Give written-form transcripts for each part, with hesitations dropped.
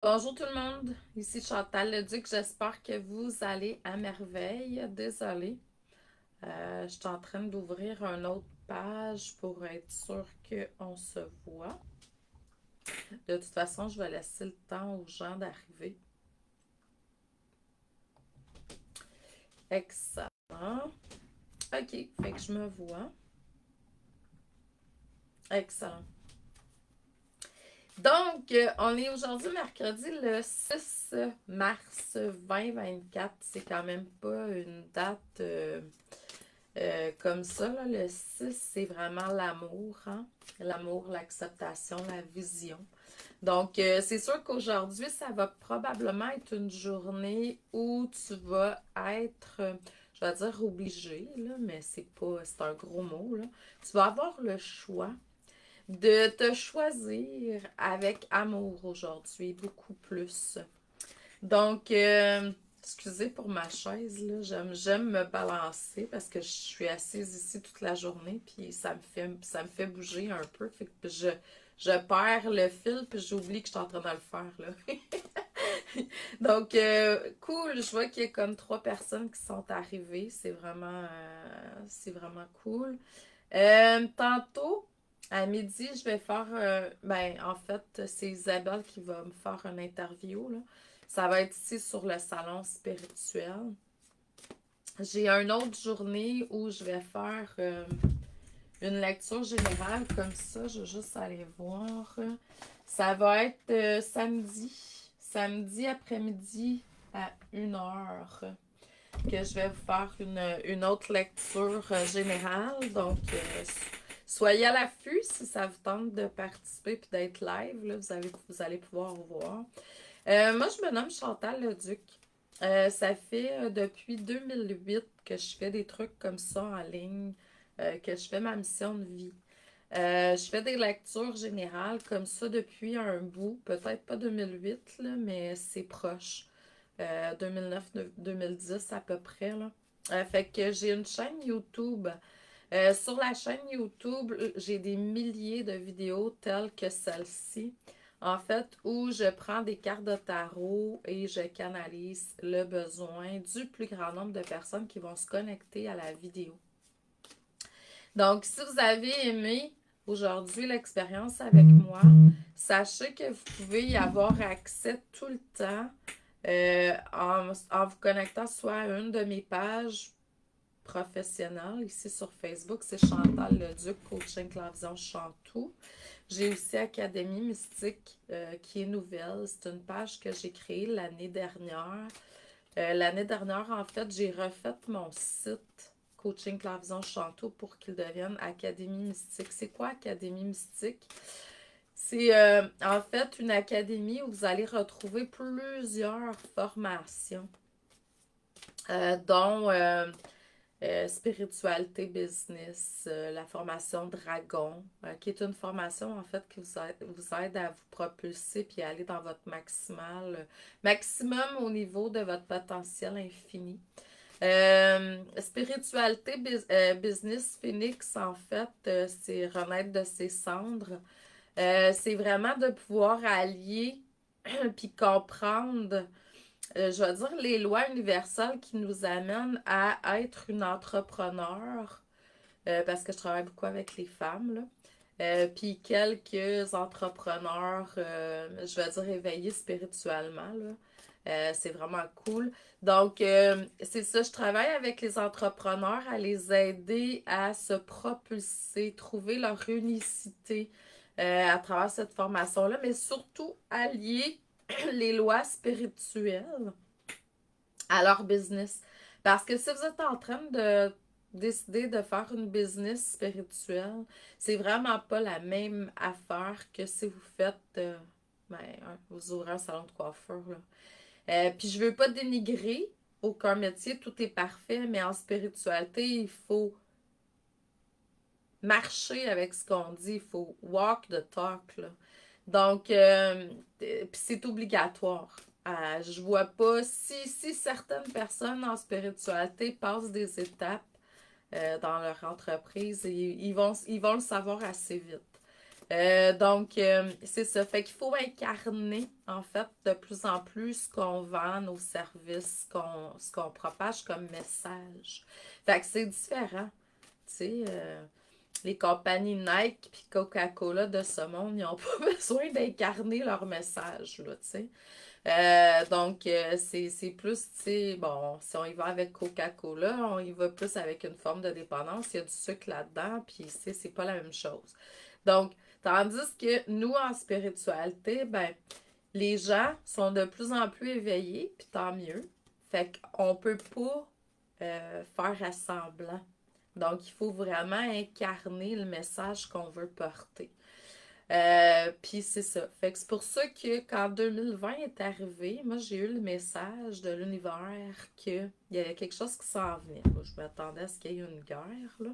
Bonjour tout le monde, ici Chantal Leduc, j'espère que vous allez à merveille. Désolée, je suis en train d'ouvrir une autre page pour être sûre qu'on se voit. De toute façon, je vais laisser le temps aux gens d'arriver. Excellent. Ok, fait que je me vois. Excellent. Donc, on est aujourd'hui mercredi le 6 mars 2024. C'est quand même pas une date comme ça, là, le 6, c'est vraiment l'amour, hein? L'amour, l'acceptation, la vision. Donc, c'est sûr qu'aujourd'hui, ça va probablement être une journée où tu vas être, je vais dire obligé, là, mais c'est un gros mot, là. Tu vas avoir le choix de te choisir avec amour aujourd'hui, beaucoup plus. Donc, excusez pour ma chaise, là. J'aime me balancer parce que je suis assise ici toute la journée, puis ça me fait bouger un peu. Fait que je perds le fil, puis j'oublie que je suis en train de le faire, là. Donc, cool. Je vois qu'il y a comme 3 personnes qui sont arrivées. C'est vraiment cool. Tantôt, à midi, je vais faire, en fait, c'est Isabelle qui va me faire une interview, là. Ça va être ici sur le salon spirituel. J'ai une autre journée où je vais faire une lecture générale comme ça. Je vais juste aller voir. Ça va être samedi. Samedi après-midi à 1 heure que je vais vous faire une autre lecture générale. Donc, soyez à l'affût si ça vous tente de participer et d'être live. Là, vous allez pouvoir voir. Moi, je me nomme Chantal Leduc. Ça fait depuis 2008 que je fais des trucs comme ça en ligne, que je fais ma mission de vie. Je fais des lectures générales comme ça depuis un bout, peut-être pas 2008, là, mais c'est proche. 2009-2010 à peu près. Là. Fait que j'ai une chaîne YouTube. Sur la chaîne YouTube, j'ai des milliers de vidéos telles que celle-ci. En fait, où je prends des cartes de tarot et je canalise le besoin du plus grand nombre de personnes qui vont se connecter à la vidéo. Donc, si vous avez aimé aujourd'hui l'expérience avec moi, sachez que vous pouvez y avoir accès tout le temps en vous connectant soit à une de mes pages professionnelles ici sur Facebook, c'est Chantal Leduc, Coaching Clavision Chantou. J'ai aussi Académie Mystique qui est nouvelle. C'est une page que j'ai créée l'année dernière. L'année dernière, en fait, j'ai refait mon site Coaching Clavision Chantou pour qu'il devienne Académie Mystique. C'est quoi Académie Mystique? C'est en fait une académie où vous allez retrouver plusieurs formations, dont spiritualité business, la formation Dragon, qui est une formation en fait qui vous aide à vous propulser puis à aller dans votre maximum au niveau de votre potentiel infini. Spiritualité business Phoenix, en fait, c'est renaître de ses cendres. C'est vraiment de pouvoir allier puis comprendre, je vais dire, les lois universelles qui nous amènent à être une entrepreneur, parce que je travaille beaucoup avec les femmes, là. Puis quelques entrepreneurs, je vais dire, éveillés spirituellement, là. C'est vraiment cool. Donc, c'est ça, je travaille avec les entrepreneurs à les aider à se propulser, trouver leur unicité à travers cette formation-là, mais surtout allier les lois spirituelles à leur business. Parce que si vous êtes en train de décider de faire une business spirituelle, c'est vraiment pas la même affaire que si vous faites, vous ouvrez un salon de coiffure, là. Puis je veux pas dénigrer aucun métier, tout est parfait, mais en spiritualité, il faut marcher avec ce qu'on dit, il faut walk the talk, là. Donc, puis c'est obligatoire. Je vois pas si certaines personnes en spiritualité passent des étapes dans leur entreprise, ils vont le savoir assez vite. Donc, c'est ça. Fait qu'il faut incarner, en fait, de plus en plus ce qu'on vend, nos services, ce qu'on propage comme message. Fait que c'est différent. Tu sais, les compagnies Nike puis Coca-Cola de ce monde, ils n'ont pas besoin d'incarner leur message, là, tu sais. Donc, c'est plus, tu sais, bon, si on y va avec Coca-Cola, on y va plus avec une forme de dépendance. Il y a du sucre là-dedans, puis c'est pas la même chose. Donc, tandis que nous, en spiritualité, ben, les gens sont de plus en plus éveillés, puis tant mieux. Fait qu'on peut pas faire assemblant. Donc, il faut vraiment incarner le message qu'on veut porter. Puis c'est ça. Fait que c'est pour ça que quand 2020 est arrivé, moi j'ai eu le message de l'univers qu'il y avait quelque chose qui s'en venait. Moi, je m'attendais à ce qu'il y ait une guerre, là.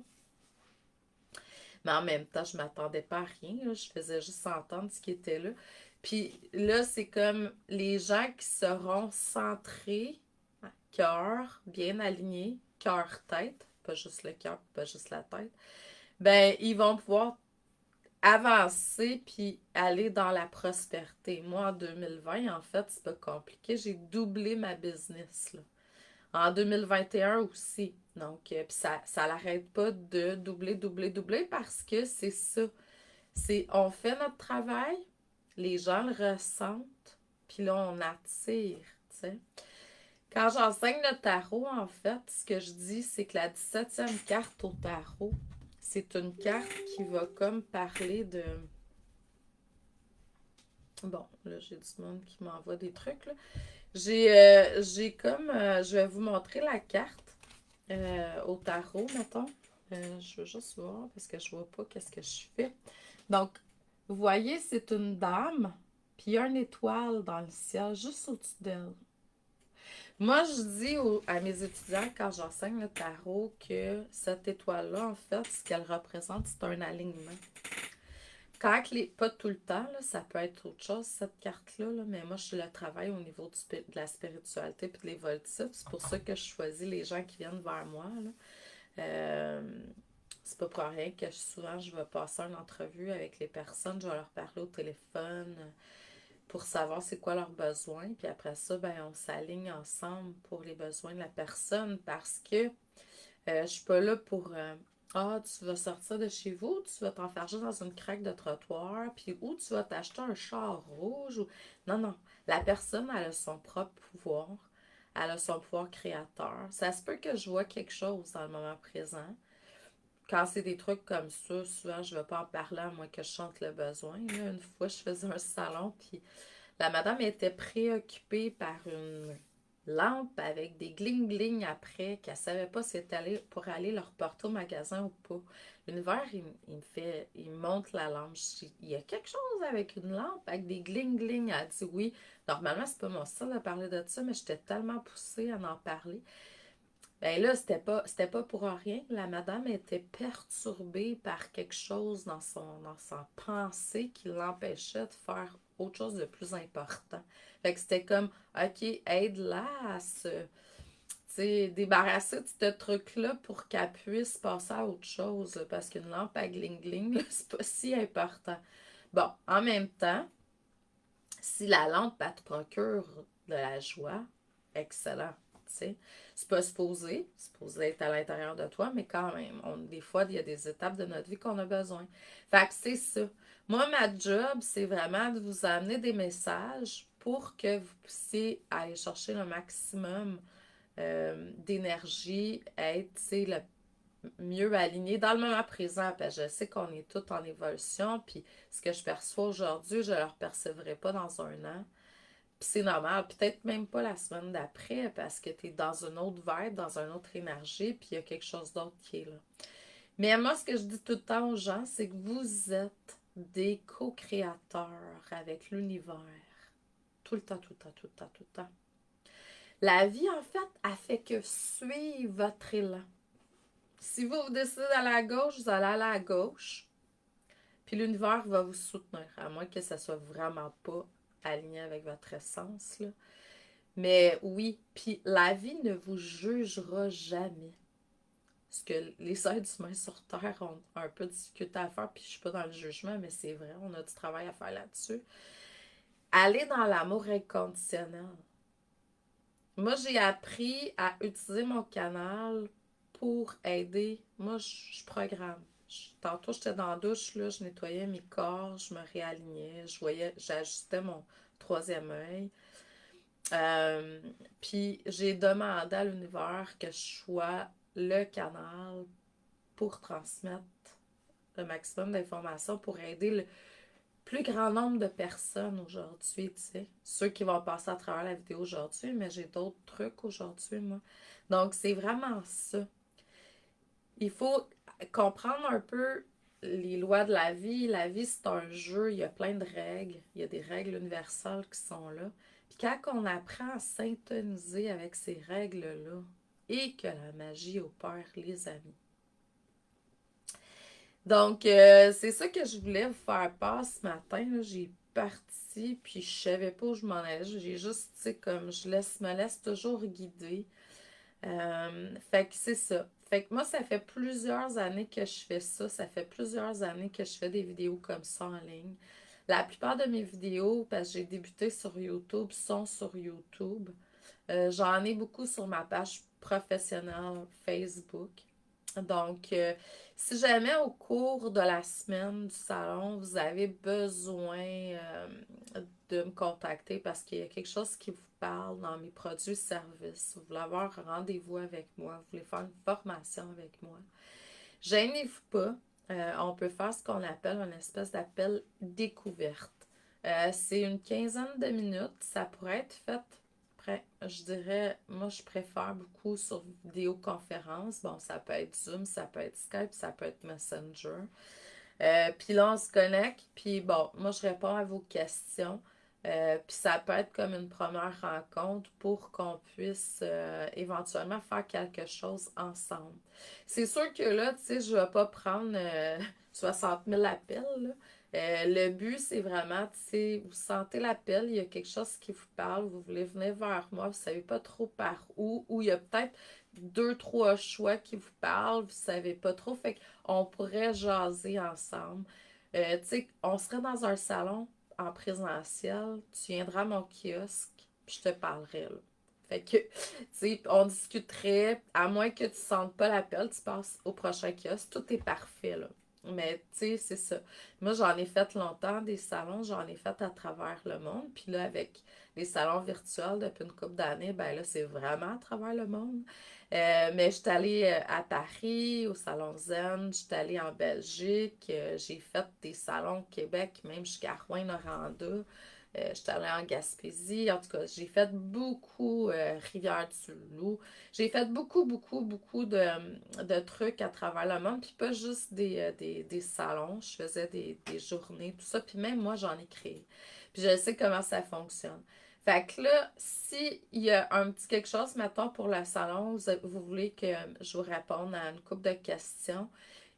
Mais en même temps, je m'attendais pas à rien, là. Je faisais juste entendre ce qui était là. Puis là, c'est comme les gens qui seront centrés, cœur, bien alignés, cœur-tête, pas juste le cœur, pas juste la tête, ben ils vont pouvoir avancer puis aller dans la prospérité. Moi, en 2020, en fait, c'est pas compliqué. J'ai doublé ma business, là. En 2021 aussi. Donc, puis ça l'arrête pas de doubler, doubler, doubler parce que c'est ça. On fait notre travail, les gens le ressentent, puis là, on attire, tu sais. Quand j'enseigne le tarot, en fait, ce que je dis, c'est que la 17e carte au tarot, c'est une carte qui va comme parler de... Bon, là, j'ai du monde qui m'envoie des trucs, là. J'ai comme... je vais vous montrer la carte au tarot, mettons. Je veux juste voir parce que je vois pas qu'est-ce que je fais. Donc, vous voyez, c'est une dame, puis il y a une étoile dans le ciel, juste au-dessus d'elle. Moi, je dis à mes étudiants quand j'enseigne le tarot que cette étoile-là, en fait, ce qu'elle représente, c'est un alignement. Pas tout le temps, là, ça peut être autre chose, cette carte-là, là, mais moi, je le travaille au niveau de la spiritualité et de l'évolutif. C'est pour ça que je choisis les gens qui viennent vers moi. Là. Euh, c'est pas pour rien que souvent, je vais passer une entrevue avec les personnes, je vais leur parler au téléphone pour savoir c'est quoi leurs besoins. Puis après ça, ben, on s'aligne ensemble pour les besoins de la personne parce que je suis pas là pour ah, tu vas sortir de chez vous, tu vas t'enfarger dans une craque de trottoir, puis ou tu vas t'acheter un char rouge. Ou... Non, non. La personne, elle a son propre pouvoir. Elle a son pouvoir créateur. Ça se peut que je vois quelque chose dans le moment présent. Quand c'est des trucs comme ça, souvent, je ne vais pas en parler à moins que je chante le besoin. Là, une fois, je faisais un salon, puis la madame était préoccupée par une lampe avec des gling-gling après, qu'elle savait pas si c'était allé pour aller le reporter au magasin ou pas. L'univers, il me montre la lampe. Il y a quelque chose avec une lampe avec des gling-gling. Elle dit oui. Normalement, c'est pas mon style de parler de ça, mais j'étais tellement poussée à en parler. Ben là, c'était pas pour rien. La madame était perturbée par quelque chose dans sa pensée qui l'empêchait de faire autre chose de plus important. Fait que c'était comme, OK, aide-la à se débarrasser de ce truc-là pour qu'elle puisse passer à autre chose. Là, parce qu'une lampe à gling-gling, c'est pas si important. Bon, en même temps, si la lampe, elle te procure de la joie, excellent. T'sais. C'est pas supposé être à l'intérieur de toi, mais quand même, des fois, il y a des étapes de notre vie qu'on a besoin. Fait que c'est ça. Moi, ma job, c'est vraiment de vous amener des messages pour que vous puissiez aller chercher le maximum d'énergie, être le mieux aligné dans le moment présent. Parce que je sais qu'on est tous en évolution, puis ce que je perçois aujourd'hui, je ne le percevrai pas dans un an. Puis c'est normal, peut-être même pas la semaine d'après, parce que tu es dans une autre vibe, dans une autre énergie, puis il y a quelque chose d'autre qui est là. Mais moi, ce que je dis tout le temps aux gens, c'est que vous êtes des co-créateurs avec l'univers. Tout le temps, tout le temps, tout le temps, tout le temps. La vie, en fait, elle fait que suivre votre élan. Si vous décidez d'aller à gauche, vous allez aller à gauche. Puis l'univers va vous soutenir, à moins que ça soit vraiment pas aligné avec votre essence, là. Mais oui, puis la vie ne vous jugera jamais. ce que les êtres humains sur Terre ont un peu de difficulté à faire, puis je suis pas dans le jugement, mais c'est vrai, on a du travail à faire là-dessus. Aller dans l'amour inconditionnel. Moi, j'ai appris à utiliser mon canal pour aider. Moi, je programme. Tantôt, j'étais dans la douche, là, je nettoyais mes corps, je me réalignais, j'ajustais mon troisième œil. Euh, Puis j'ai demandé à l'univers que je sois le canal pour transmettre le maximum d'informations pour aider le plus grand nombre de personnes aujourd'hui, tu sais. Ceux qui vont passer à travers la vidéo aujourd'hui, mais j'ai d'autres trucs aujourd'hui, moi. Donc, c'est vraiment ça. Il faut comprendre un peu les lois de la vie. La vie, c'est un jeu, il y a plein de règles. Il y a des règles universelles qui sont là. Puis quand on apprend à s'intoniser avec ces règles-là, et que la magie opère, les amis. Donc, c'est ça que je voulais vous faire part ce matin. Là. J'ai parti, puis je savais pas où je m'en allais. J'ai juste, tu sais, comme me laisse toujours guider. Fait que c'est ça. Fait que moi, ça fait plusieurs années que je fais ça. Ça fait plusieurs années que je fais des vidéos comme ça en ligne. La plupart de mes vidéos, parce que j'ai débuté sur YouTube, sont sur YouTube. J'en ai beaucoup sur ma page professionnelle Facebook. Donc, si jamais au cours de la semaine du salon, vous avez besoin de me contacter parce qu'il y a quelque chose qui vous parle dans mes produits et services, vous voulez avoir un rendez-vous avec moi, vous voulez faire une formation avec moi, gênez-vous pas. On peut faire ce qu'on appelle une espèce d'appel découverte. C'est une quinzaine de minutes. Ça pourrait être fait, je dirais, moi je préfère beaucoup sur vidéoconférence. Bon, ça peut être Zoom, ça peut être Skype, ça peut être Messenger. Puis là, on se connecte, puis bon, moi je réponds à vos questions. Puis ça peut être comme une première rencontre pour qu'on puisse éventuellement faire quelque chose ensemble. C'est sûr que là, tu sais, je ne vais pas prendre 60 000 appels, là. Le but, c'est vraiment, tu sais, vous sentez l'appel, il y a quelque chose qui vous parle, vous voulez venir vers moi, vous ne savez pas trop par où, ou il y a peut-être deux, trois choix qui vous parlent, vous ne savez pas trop. Fait qu'on pourrait jaser ensemble. Tu sais, on serait dans un salon en présentiel, tu viendras à mon kiosque, puis je te parlerai, là. Fait que, tu sais, on discuterait, à moins que tu ne sentes pas l'appel, tu passes au prochain kiosque, tout est parfait, là. Mais, tu sais, c'est ça. Moi, j'en ai fait longtemps des salons, j'en ai fait à travers le monde, puis là, avec les salons virtuels depuis une couple d'années, ben là, c'est vraiment à travers le monde. Mais je suis allée à Paris, au Salon Zen, je suis allée en Belgique, j'ai fait des salons au Québec, même jusqu'à Rouyn-Noranda. Je suis allée en Gaspésie, en tout cas, j'ai fait beaucoup Rivière-du-Loup. J'ai fait beaucoup de trucs à travers le monde, puis pas juste des salons, je faisais des journées, tout ça, puis même moi, j'en ai créé. Puis je sais comment ça fonctionne. Fait que là, s'il y a un petit quelque chose, mettons, pour le salon, vous voulez que je vous réponde à une couple de questions,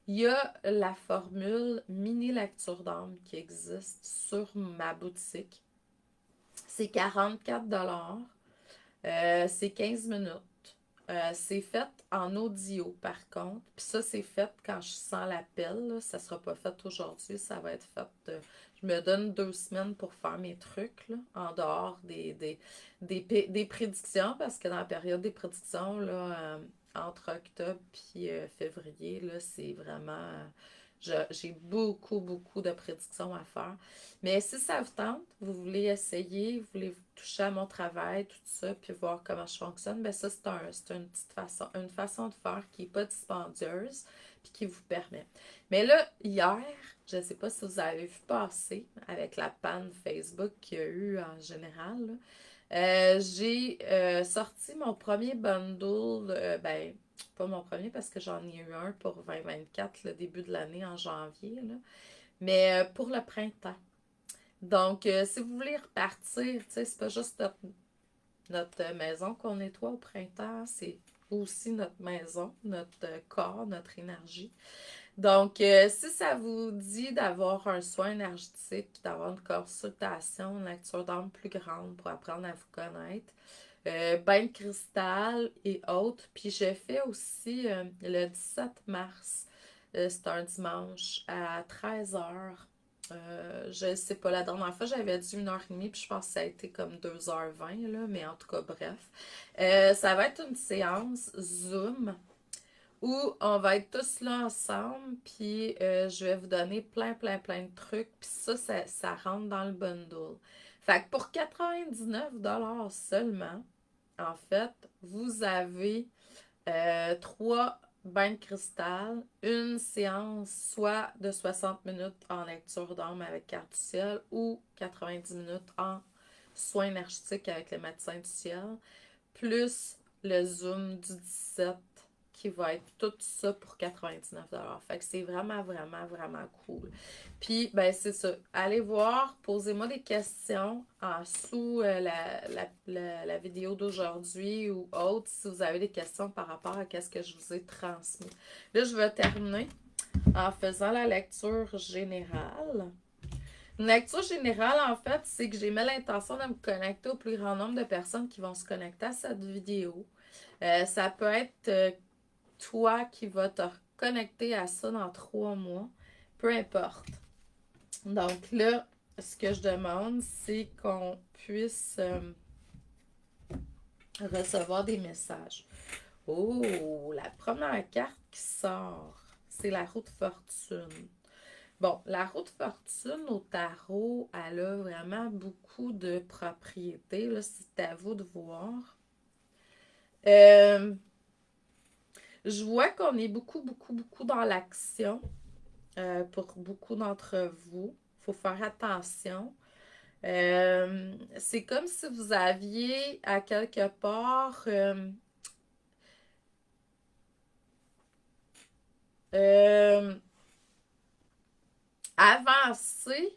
il y a la formule mini lecture d'âme qui existe sur ma boutique. C'est 44 $. C'est 15 minutes. C'est fait en audio, par contre. Puis ça, c'est fait quand je sens l'appel. Là. Ça sera pas fait aujourd'hui. Ça va être fait. Je me donne 2 semaines pour faire mes trucs, là, en dehors des prédictions, parce que dans la période des prédictions, là, entre octobre et février, là, c'est vraiment. J'ai beaucoup de prédictions à faire. Mais si ça vous tente, vous voulez essayer, vous voulez toucher à mon travail, tout ça, puis voir comment je fonctionne, ben ça, c'est une façon de faire qui n'est pas dispendieuse, puis qui vous permet. Mais là, hier, je ne sais pas si vous avez vu passer avec la panne Facebook qu'il y a eu en général, là, j'ai sorti mon premier bundle, ben, pas mon premier parce que j'en ai eu un pour 2024, le début de l'année en janvier, là, mais pour le printemps. Donc, si vous voulez repartir, tu sais, c'est pas juste notre maison qu'on nettoie au printemps, c'est aussi notre maison, notre corps, notre énergie. Donc, si ça vous dit d'avoir un soin énergétique, d'avoir une consultation, une lecture d'âme plus grande pour apprendre à vous connaître, bain de cristal et autres. Puis je fais aussi le 17 mars, c'est un dimanche à 13h. Je ne sais pas, la dernière fois j'avais dit 1h30, puis je pense que ça a été comme 2h20, là, mais en tout cas, bref. Ça va être une séance Zoom où on va être tous là ensemble, puis je vais vous donner plein de trucs, puis ça rentre dans le bundle. Fait que pour 99$ seulement, en fait, vous avez 3 bains de cristal, une séance soit de 60 minutes en lecture d'âme avec carte du ciel ou 90 minutes en soins énergétiques avec le médecin du ciel, plus le Zoom du 17 qui va être tout ça pour 99$. Fait que c'est vraiment cool. Puis, ben c'est ça. Allez voir, posez-moi des questions en dessous la vidéo d'aujourd'hui ou autre si vous avez des questions par rapport à ce que je vous ai transmis. Là, je vais terminer en faisant la lecture générale. Une lecture générale, en fait, c'est que j'ai mis l'intention de me connecter au plus grand nombre de personnes qui vont se connecter à cette vidéo. Ça peut être toi qui vas te connecter à ça dans 3 mois. Peu importe. Donc là, ce que je demande, c'est qu'on puisse recevoir des messages. Oh, la première carte qui sort, c'est la roue de fortune. Bon, la roue de fortune au tarot, elle a vraiment beaucoup de propriétés. Là, c'est à vous de voir. Je vois qu'on est beaucoup dans l'action pour beaucoup d'entre vous. Il faut faire attention. C'est comme si vous aviez à quelque part euh, avancé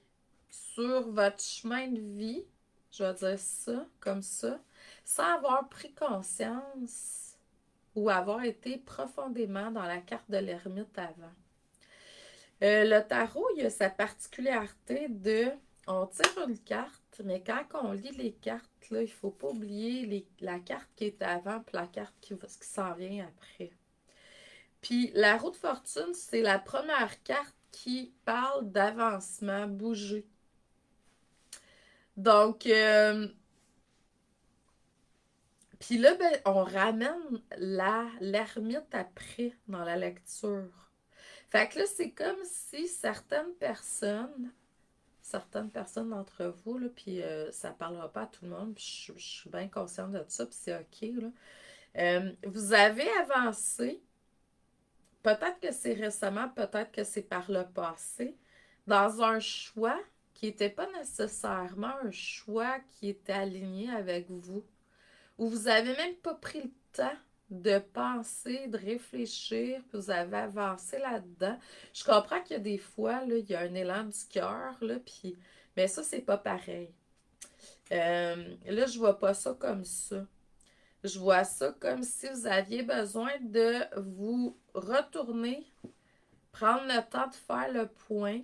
sur votre chemin de vie, je vais dire ça, comme ça, sans avoir pris conscience ou avoir été profondément dans la carte de l'ermite avant. Le tarot, il a sa particularité de, on tire une carte, mais quand on lit les cartes, là, il ne faut pas oublier la carte qui est avant et la carte qui s'en vient après. Puis la roue de fortune, c'est la première carte qui parle d'avancement, bouger. Donc, puis là, ben, on ramène l'ermite après dans la lecture. Fait que là, c'est comme si certaines personnes d'entre vous, là, puis ça parlera pas à tout le monde, puis je suis bien consciente de ça, puis c'est OK, là. Vous avez avancé, peut-être que c'est récemment, peut-être que c'est par le passé, dans un choix qui n'était pas nécessairement un choix qui était aligné avec vous, où vous n'avez même pas pris le temps de penser, de réfléchir, puis vous avez avancé là-dedans. Je comprends qu'il y a des fois, là, il y a un élan du cœur, là, puis... mais ça, c'est pas pareil. Là, je vois pas ça comme ça. Je vois ça comme si vous aviez besoin de vous retourner, prendre le temps de faire le point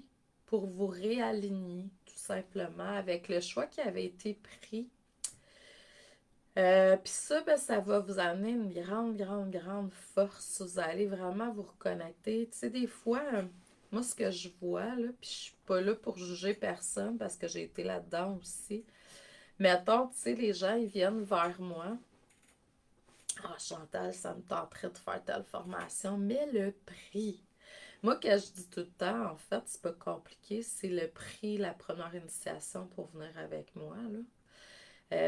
pour vous réaligner, tout simplement, avec le choix qui avait été pris. Puis ça, ben, ça va vous amener une grande force. Vous allez vraiment vous reconnecter. Tu sais, des fois, moi, ce que je vois, là, puis je suis pas là pour juger personne parce que j'ai été là-dedans aussi. Mettons, tu sais, les gens, ils viennent vers moi. Ah, Chantal, ça me tenterait de faire telle formation, mais le prix. Moi, que je dis tout le temps, en fait, c'est pas compliqué, c'est le prix, la première initiation pour venir avec moi, là.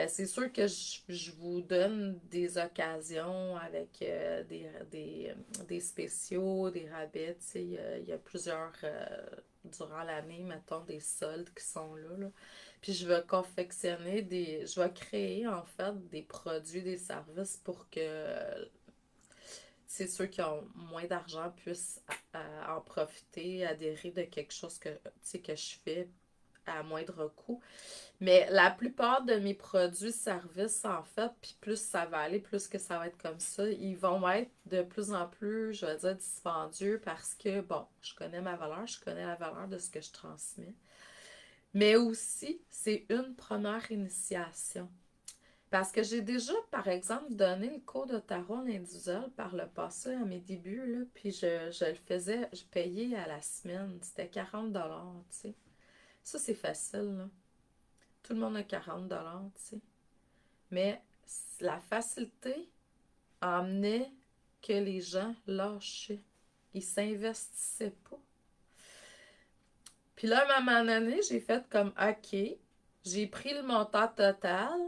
C'est sûr que je vous donne des occasions avec des spéciaux, des rabais. Tu sais, il y a plusieurs, durant l'année, mettons, des soldes qui sont là, là. Puis je vais confectionner je vais créer, en fait, des produits, des services pour que c'est ceux qui ont moins d'argent puissent en profiter, adhérer de quelque chose que, tu sais, que je fais à moindre coût. Mais la plupart de mes produits, services, en fait, puis plus ça va aller, plus que ça va être comme ça, ils vont être de plus en plus, je vais dire, dispendieux parce que, bon, je connais ma valeur, je connais la valeur de ce que je transmets. Mais aussi, c'est une première initiation. Parce que j'ai déjà, par exemple, donné le cours de tarot en individuel par le passé à mes débuts, là, puis je le faisais, je payais à la semaine, c'était 40 $, tu sais. Ça, c'est facile, là. Tout le monde a 40 $, tu sais. Mais la facilité emmenait que les gens lâchaient. Ils s'investissaient pas. Puis là, à un moment donné, j'ai fait comme, OK, j'ai pris le montant total,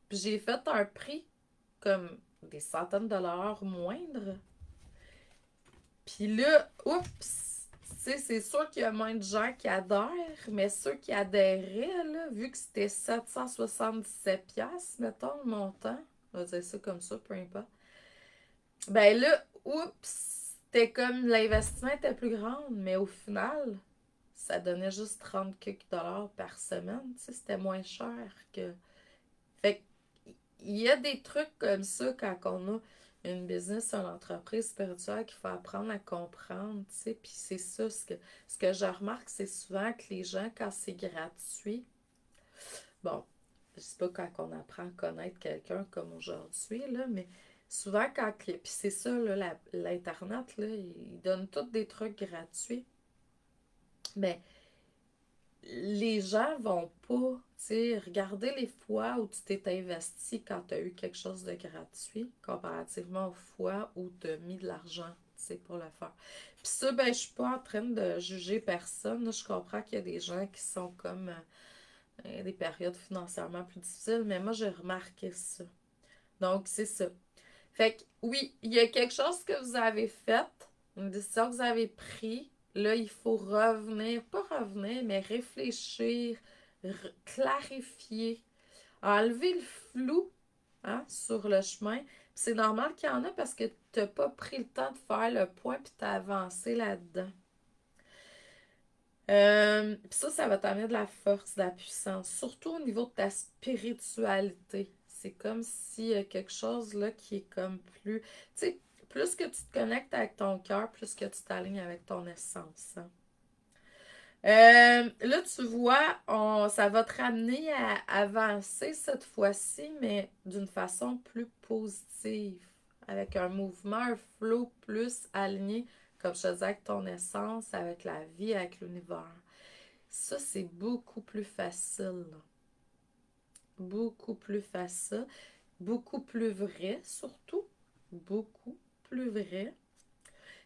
puis j'ai fait un prix comme des centaines de dollars moindre. Puis là, oups, tu sais, c'est sûr qu'il y a moins de gens qui adhèrent, mais ceux qui adhéraient, là, vu que c'était 777$, mettons, le montant, on va dire ça comme ça, peu importe. Ben là, oups, c'était comme l'investissement était plus grand, mais au final, ça donnait juste 30 quelques dollars par semaine, tu sais, c'était moins cher que... Fait il y a des trucs comme ça quand on a une business, une entreprise spirituelle qu'il faut apprendre à comprendre, tu sais. Puis c'est ça, ce que je remarque, c'est souvent que les gens, quand c'est gratuit, bon, je sais pas quand on apprend à connaître quelqu'un comme aujourd'hui, là, mais souvent quand... Puis c'est ça, là, l'Internet, là, ils donnent tous des trucs gratuits. Mais les gens vont pas, tu sais, regarder les fois où tu t'es investi quand tu as eu quelque chose de gratuit, comparativement aux fois où tu as mis de l'argent, tu sais, pour le faire. Puis ça, ben, je suis pas en train de juger personne, là. Je comprends qu'il y a des gens qui sont comme des périodes financièrement plus difficiles, mais moi, j'ai remarqué ça. Donc, c'est ça. Fait que, oui, il y a quelque chose que vous avez fait, une décision que vous avez prise. Là, il faut revenir, pas revenir, mais réfléchir, clarifier, enlever le flou, hein, sur le chemin. Puis c'est normal qu'il y en a parce que tu n'as pas pris le temps de faire le point puis tu as avancé là-dedans. Puis ça va t'amener de la force, de la puissance, surtout au niveau de ta spiritualité. C'est comme s'il y a quelque chose là qui est comme plus... Tu sais, plus que tu te connectes avec ton cœur, plus que tu t'alignes avec ton essence, hein. Là, tu vois, ça va te ramener à avancer cette fois-ci, mais d'une façon plus positive, avec un mouvement, un flow plus aligné, comme je te disais, avec ton essence, avec la vie, avec l'univers. Ça, c'est beaucoup plus facile. Beaucoup plus facile. Beaucoup plus vrai, surtout. Beaucoup plus vrai.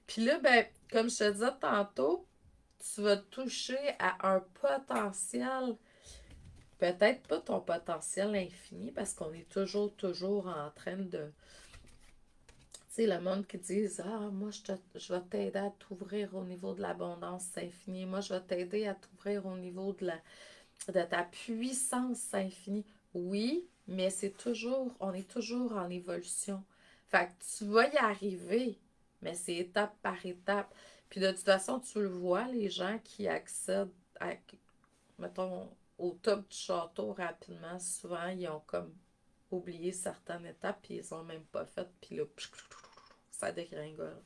Puis là, ben, comme je te disais tantôt, tu vas toucher à un potentiel, peut-être pas ton potentiel infini, parce qu'on est toujours en train de... Tu sais, le monde qui dit, ah, moi, je vais t'aider à t'ouvrir au niveau de l'abondance infinie. Moi, je vais t'aider à t'ouvrir au niveau de ta puissance infinie. Oui, mais on est toujours en évolution. Fait que tu vas y arriver, mais c'est étape par étape. Puis de toute façon, tu le vois, les gens qui accèdent à, mettons, au top du château rapidement, souvent, ils ont comme oublié certaines étapes, puis ils ont même pas fait, puis là, ça dégringole.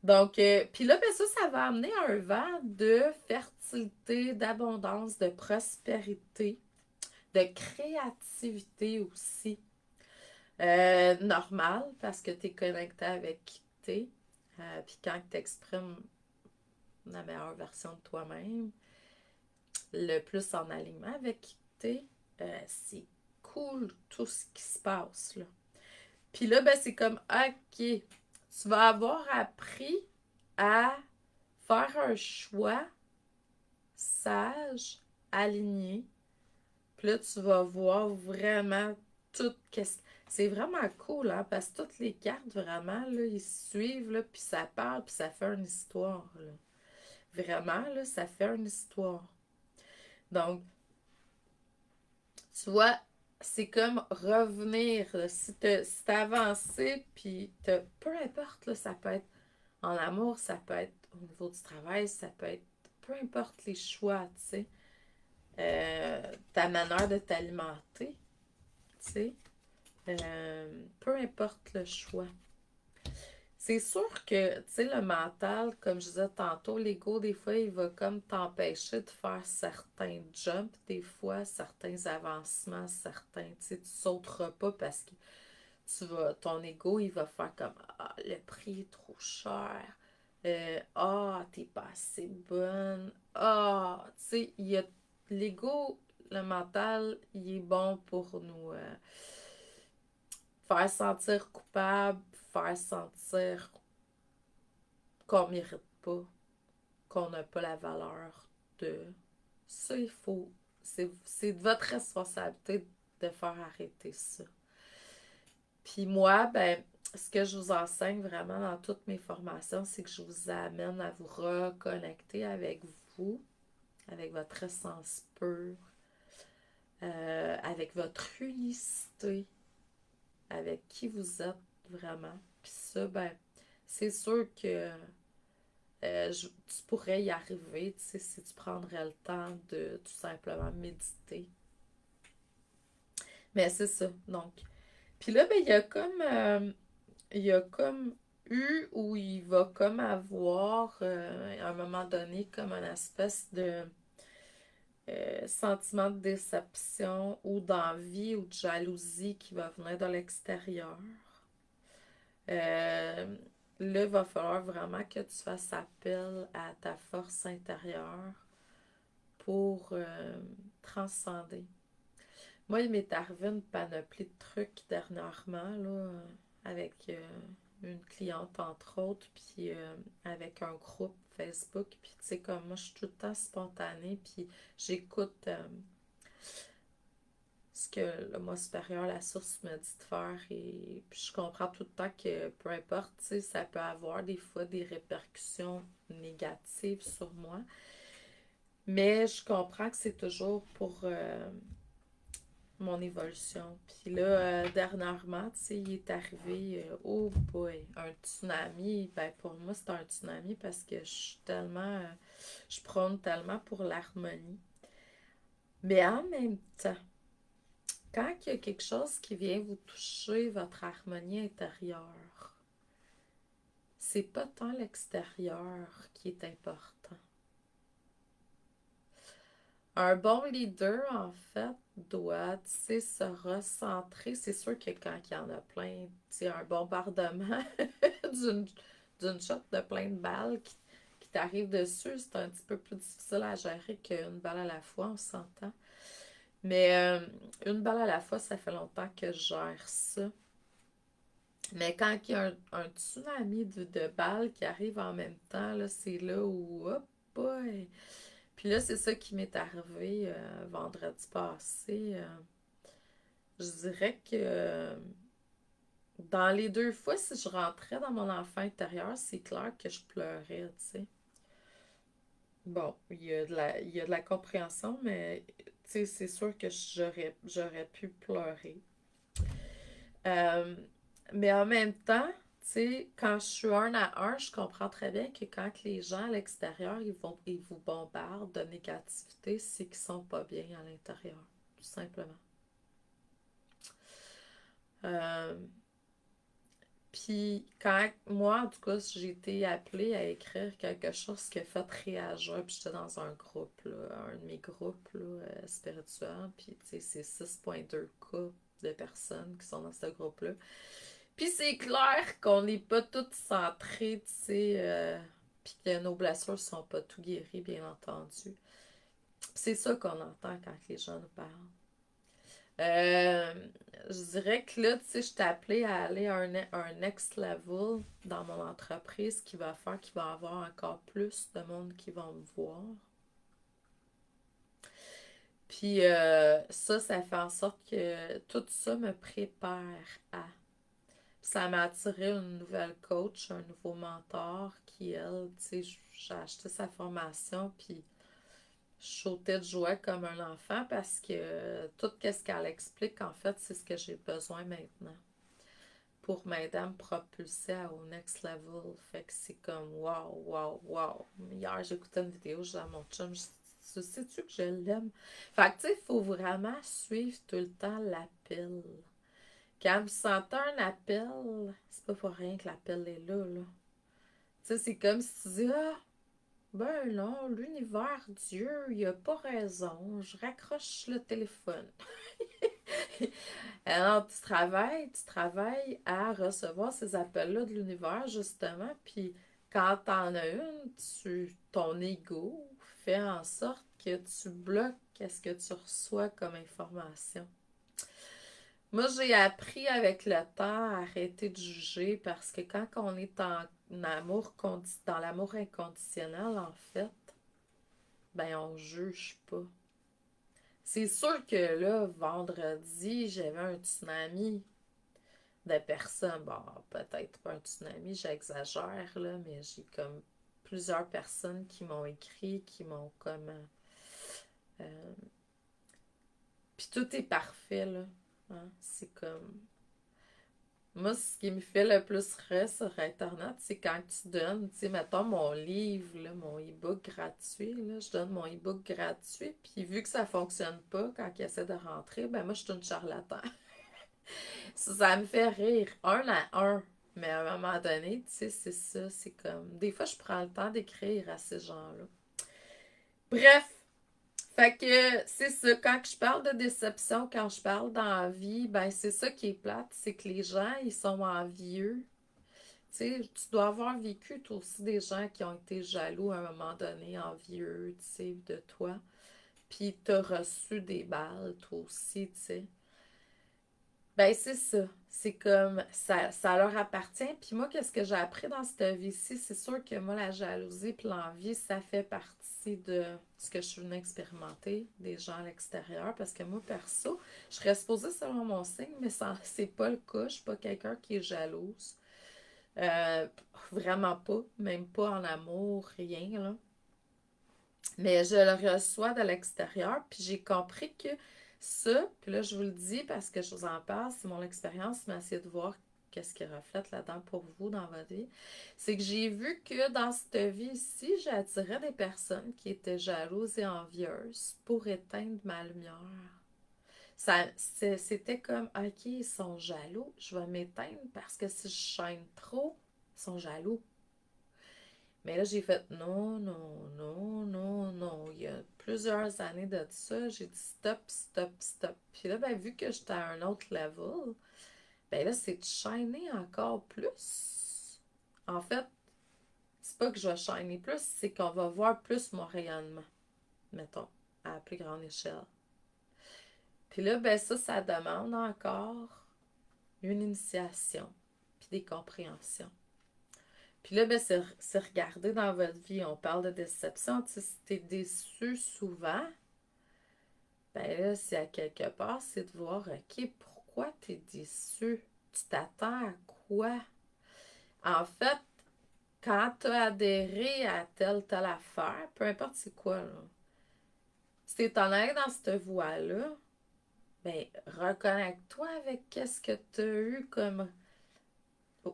Donc, puis là, ben ça va amener un vent de fertilité, d'abondance, de prospérité, de créativité aussi. Normal, parce que tu es connecté avec qui t'es. Puis quand tu exprimes la meilleure version de toi-même, le plus en alignement avec qui t'es, c'est cool tout ce qui se passe, là. Puis là, ben c'est comme, OK, tu vas avoir appris à faire un choix sage, aligné. Puis là, tu vas voir vraiment tout. C'est vraiment cool, hein, parce que toutes les cartes, vraiment, là, ils se suivent, là, puis ça parle, puis ça fait une histoire, là. Vraiment, là, ça fait une histoire. Donc, tu vois, c'est comme revenir, là. Si t'as avancé, puis peu importe, là, ça peut être en amour, ça peut être au niveau du travail, ça peut être peu importe les choix, tu sais. ta manière de t'alimenter, tu sais. Peu importe le choix. C'est sûr que, tu sais, le mental, comme je disais tantôt, l'ego, des fois, il va comme t'empêcher de faire certains jumps, des fois, certains avancements, certains, tu sais, tu sauteras pas parce que ton ego, il va faire comme, ah, le prix est trop cher. Ah, t'es pas assez bonne. Ah, tu sais, l'ego, le mental, il est bon pour nous faire sentir coupable, faire sentir qu'on mérite pas, qu'on n'a pas la valeur de. Ça, il faut. C'est de votre responsabilité de faire arrêter ça. Puis moi, ben, ce que je vous enseigne vraiment dans toutes mes formations, c'est que je vous amène à vous reconnecter avec vous, avec votre essence pure, avec votre unicité, avec qui vous êtes vraiment. Puis ça, ben, c'est sûr que tu pourrais y arriver, tu sais, si tu prendrais le temps de tout simplement méditer. Mais c'est ça, donc. Puis là, ben, il y a comme eu ou il va comme avoir, à un moment donné, comme une espèce de sentiment de déception ou d'envie ou de jalousie qui va venir de l'extérieur. Euh, Là, il va falloir vraiment que tu fasses appel à ta force intérieure pour transcender. Moi, il m'est arrivé une panoplie de trucs dernièrement, là, avec une cliente, entre autres, puis avec un groupe Facebook. Puis, tu sais, comme moi, je suis tout le temps spontanée, puis j'écoute ce que le moi supérieur, la source, me dit de faire. Et puis, je comprends tout le temps que peu importe, tu sais, ça peut avoir des fois des répercussions négatives sur moi. Mais je comprends que c'est toujours pour mon évolution. Puis là, dernièrement, tu sais, il est arrivé, oh boy, un tsunami. Ben, pour moi, c'est un tsunami parce que je suis tellement, je prône tellement pour l'harmonie. Mais en même temps, quand il y a quelque chose qui vient vous toucher votre harmonie intérieure, c'est pas tant l'extérieur qui est important. Un bon leader, en fait, doit, tu sais, se recentrer. C'est sûr que quand il y en a plein, tu sais, un bombardement d'une, d'une shot de plein de balles qui t'arrive dessus, c'est un petit peu plus difficile à gérer qu'une balle à la fois, on s'entend. Mais une balle à la fois, ça fait longtemps que je gère ça. Mais quand il y a un tsunami de balles qui arrive en même temps, là, c'est là où, hop, boy. Puis là, c'est ça qui m'est arrivé vendredi passé. Je dirais que dans les deux fois, si je rentrais dans mon enfant intérieur, c'est clair que je pleurais, tu sais. Bon, il y a de la compréhension, mais tu sais, c'est sûr que j'aurais pu pleurer. Euh, mais en même temps, tu sais, quand je suis un à un, je comprends très bien que quand les gens à l'extérieur, ils vous bombardent de négativité, c'est qu'ils sont pas bien à l'intérieur, tout simplement. Euh, Puis quand moi, en tout cas, j'ai été appelée à écrire quelque chose qui a fait réagir, puis j'étais dans un groupe, là, un de mes groupes là, spirituels, puis tu sais, c'est 6,2 cas de personnes qui sont dans ce groupe-là. Puis c'est clair qu'on n'est pas toutes centrées, tu sais, puis que nos blessures sont pas tout guéries, bien entendu. C'est ça qu'on entend quand les gens nous parlent. Euh, je dirais que là, tu sais, je t'ai appelé à aller à un next level dans mon entreprise qui va faire qu'il va y avoir encore plus de monde qui vont me voir. Puis ça fait en sorte que tout ça me prépare à. Ça m'a attiré une nouvelle coach, un nouveau mentor qui, elle, tu sais, j'ai acheté sa formation, puis je sautais de joie comme un enfant parce que tout ce qu'elle explique, en fait, c'est ce que j'ai besoin maintenant pour m'aider à me propulser au next level. Fait que c'est comme wow, wow, wow. Hier, j'écoutais une vidéo, je disais à mon chum, Tu sais-tu que je l'aime? Fait que, tu sais, il faut vraiment suivre tout le temps l'appel. Quand vous sentez un appel, c'est pas pour rien que l'appel est là, là. Tu sais, c'est comme si tu dis, ah, ben non, l'univers, Dieu, il a pas raison, je raccroche le téléphone. Alors, tu travailles à recevoir ces appels-là de l'univers, justement, puis quand t'en as une, ton ego fait en sorte que tu bloques qu'est-ce que tu reçois comme information. Moi, j'ai appris avec le temps à arrêter de juger parce que quand on est dans l'amour inconditionnel, en fait, ben on juge pas. C'est sûr que là, vendredi, j'avais un tsunami de personnes. Bon, peut-être pas un tsunami, j'exagère, là, mais j'ai comme plusieurs personnes qui m'ont écrit, qui m'ont comme. Euh, Puis tout est parfait, là. Hein? C'est comme. Moi, ce qui me fait le plus rire sur Internet, c'est quand tu donnes, tu sais, mettons mon livre, là, mon e-book gratuit, là, je donne mon e-book gratuit, puis vu que ça fonctionne pas quand il essaie de rentrer, ben moi, je suis une charlatan. Ça me fait rire, un à un. Mais à un moment donné, tu sais, c'est ça, c'est comme... Des fois, je prends le temps d'écrire à ces gens-là. Bref, fait que c'est ça, quand je parle de déception, quand je parle d'envie, ben c'est ça qui est plate, c'est que les gens, ils sont envieux. Tu sais, tu dois avoir vécu toi aussi des gens qui ont été jaloux à un moment donné, envieux, tu sais, de toi. Puis t'as reçu des balles, toi aussi, tu sais. Ben, c'est ça. C'est comme ça leur appartient. Puis moi, qu'est-ce que j'ai appris dans cette vie-ci? C'est sûr que moi, la jalousie puis l'envie, ça fait partie de ce que je suis venue expérimenter des gens à l'extérieur. Parce que moi, perso, je serais supposée selon mon signe, mais ça, c'est pas le cas. Je suis pas quelqu'un qui est jalouse. Euh, Vraiment pas. Même pas en amour, rien, là. Mais je le reçois de l'extérieur, puis j'ai compris que ça, puis là je vous le dis parce que je vous en parle, c'est mon expérience, mais essayez de voir qu'est-ce qui reflète là-dedans pour vous dans votre vie. C'est que j'ai vu que dans cette vie-ci, j'attirais des personnes qui étaient jalouses et envieuses pour éteindre ma lumière. C'était comme, ok, ils sont jaloux, je vais m'éteindre parce que si je chaîne trop, ils sont jaloux. Mais là, j'ai fait non, non, non, non, non. Il y a plusieurs années de ça, j'ai dit stop, stop, stop. Puis là, ben, vu que j'étais à un autre level, ben là, c'est de shiner encore plus. En fait, c'est pas que je vais shiner plus, c'est qu'on va voir plus mon rayonnement, mettons, à plus grande échelle. Puis là, ben ça demande encore une initiation, puis des compréhensions. Puis là, ben, c'est regarder dans votre vie. On parle de déception. Tu sais, si t'es déçu souvent, ben là, c'est à quelque part, c'est de voir, OK, pourquoi t'es déçu? Tu t'attends à quoi? En fait, quand t'as adhéré à telle affaire, peu importe c'est quoi, là, si t'es en allé dans cette voie-là, ben, reconnecte-toi avec qu'est-ce que t'as eu comme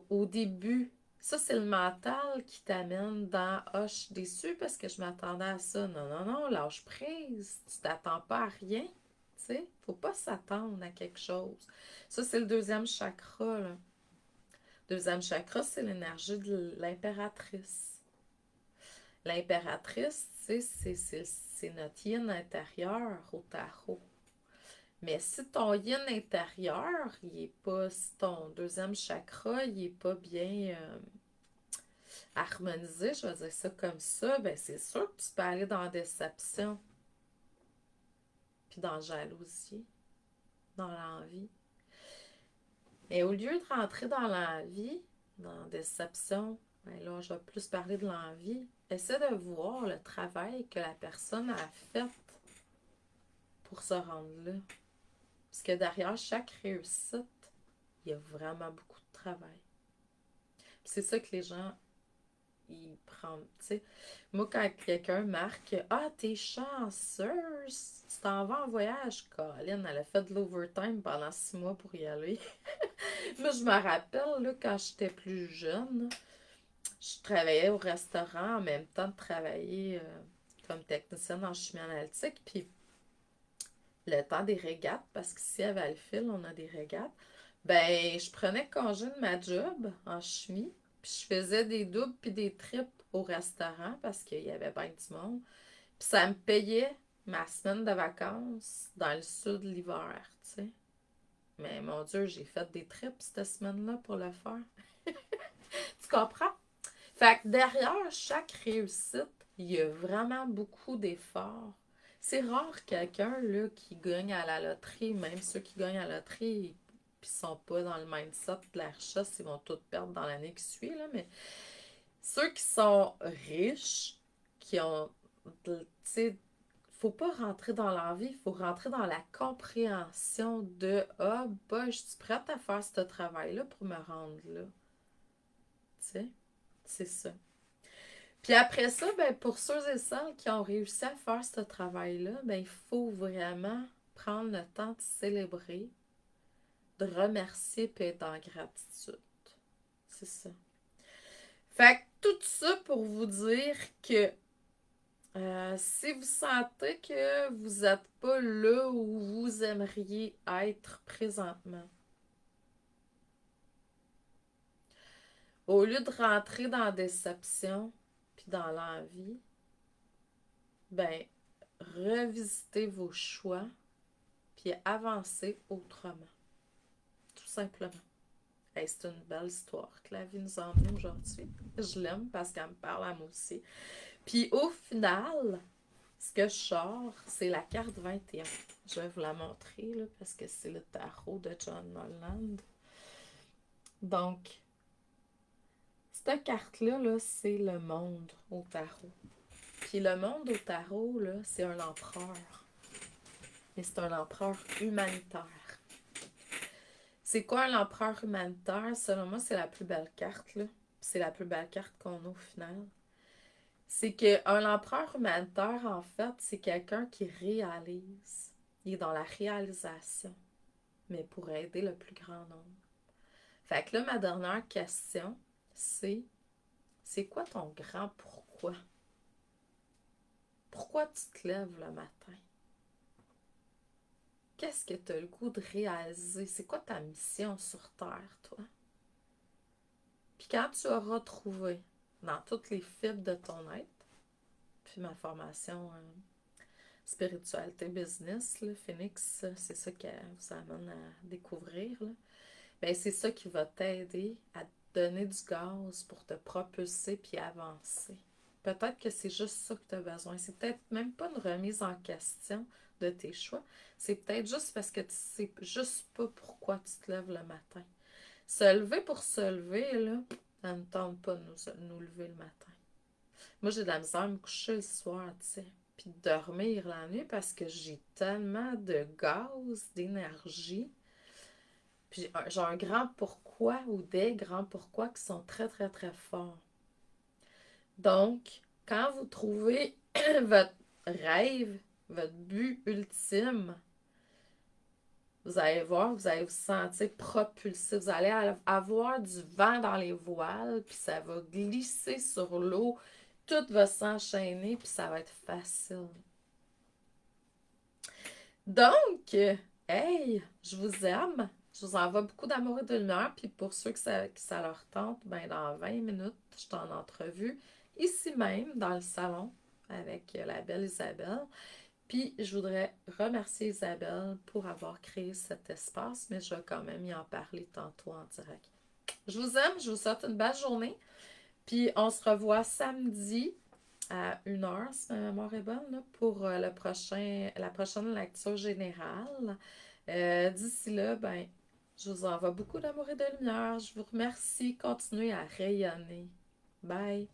au début. Ça, c'est le mental qui t'amène dans ah, je suis déçue parce que je m'attendais à ça. Non, non, non, lâche prise. Tu t'attends pas à rien. Tu sais, faut pas s'attendre à quelque chose. Ça, c'est le deuxième chakra, là. Deuxième chakra, c'est l'énergie de l'impératrice. L'impératrice, tu sais, c'est notre yin intérieur au tarot. Mais si ton yin intérieur, il est pas, si ton deuxième chakra, il est pas bien harmonisé, je vais dire ça comme ça, ben c'est sûr que tu peux aller dans la déception, puis dans la jalousie, dans l'envie. Mais au lieu de rentrer dans l'envie, dans la déception, ben là, je vais plus parler de l'envie. Essaie de voir le travail que la personne a fait pour se rendre là. Parce que derrière chaque réussite, il y a vraiment beaucoup de travail. C'est ça que les gens ils prennent, tu sais. Moi, quand quelqu'un marque ah, t'es chanceuse, tu t'en vas en voyage. Colin, elle a fait de l'overtime pendant 6 mois pour y aller. Moi, je me rappelle, là, quand j'étais plus jeune, je travaillais au restaurant en même temps de travailler. comme technicienne en chimie analytique. Puis le temps des régates, parce qu'ici à Valleyfield, on a des régates, ben je prenais congé de ma job en chimie, puis je faisais des doubles puis des triples au restaurant parce qu'il y avait bien du monde. Puis ça me payait ma semaine de vacances dans le sud l'hiver, tu sais. Mais mon Dieu, j'ai fait des trips cette semaine-là pour le faire. Tu comprends? Fait que derrière chaque réussite, il y a vraiment beaucoup d'efforts. C'est rare quelqu'un là, qui gagne à la loterie, même ceux qui gagnent à la loterie, puis sont pas dans le mindset de la richesse, ils vont tout perdre dans l'année qui suit, là, mais ceux qui sont riches, qui ont, tu sais, faut pas rentrer dans l'envie, il faut rentrer dans la compréhension de ah, bah, je suis prête à faire ce travail-là pour me rendre là. Tu sais, c'est ça. Puis après ça, ben, pour ceux et celles qui ont réussi à faire ce travail-là, ben, il faut vraiment prendre le temps de célébrer, de remercier et être en gratitude. C'est ça. Fait que tout ça pour vous dire que si vous sentez que vous n'êtes pas là où vous aimeriez être présentement, au lieu de rentrer dans la déception puis dans l'envie, ben, revisitez vos choix puis avancez autrement. Tout simplement. Hey, c'est une belle histoire que la vie nous a emmenée aujourd'hui. Je l'aime parce qu'elle me parle à moi aussi. Puis au final, ce que je sors, c'est la carte 21. Je vais vous la montrer là, parce que c'est le tarot de John Noland. Donc, cette carte-là, là, c'est le monde au tarot. Puis le monde au tarot, là, c'est un empereur. Et c'est un empereur humanitaire. C'est quoi un empereur humanitaire? Selon moi, c'est la plus belle carte, là. C'est la plus belle carte qu'on a au final. C'est qu'un empereur humanitaire, en fait, c'est quelqu'un qui réalise. Il est dans la réalisation, mais pour aider le plus grand nombre. Fait que là, ma dernière question, c'est quoi ton grand pourquoi? Pourquoi tu te lèves le matin? Qu'est-ce que tu as le goût de réaliser? C'est quoi ta mission sur Terre, toi? Puis quand tu auras trouvé dans toutes les fibres de ton être, puis ma formation spiritualité business, là, Phoenix, c'est ça qui vous amène à découvrir, là. Ben, c'est ça qui va t'aider à te donner du gaz pour te propulser puis avancer. Peut-être que c'est juste ça que tu as besoin. C'est peut-être même pas une remise en question de tes choix. C'est peut-être juste parce que tu sais juste pas pourquoi tu te lèves le matin. Se lever pour se lever, là, ça ne tente pas de nous lever le matin. Moi, j'ai de la misère à me coucher le soir, tu sais, puis de dormir la nuit parce que j'ai tellement de gaz, d'énergie. Puis j'ai un grand pourquoi ou des grands pourquoi qui sont très, très, très forts. Donc, quand vous trouvez votre rêve, votre but ultime, vous allez voir, vous allez vous sentir propulsé. Vous allez avoir du vent dans les voiles, puis ça va glisser sur l'eau. Tout va s'enchaîner, puis ça va être facile. Donc, hey, je vous aime. Je vous envoie beaucoup d'amour et de lumière. Puis pour ceux que ça leur tente, ben dans 20 minutes, je suis en entrevue ici même, dans le salon, avec la belle Isabelle. Puis je voudrais remercier Isabelle pour avoir créé cet espace, mais je vais quand même y en parler tantôt en direct. Je vous aime, je vous souhaite une belle journée. Puis on se revoit samedi à 1 heure, si ma mémoire est bonne, là, pour la prochaine lecture générale. D'ici là, ben, je vous envoie beaucoup d'amour et de lumière. Je vous remercie. Continuez à rayonner. Bye!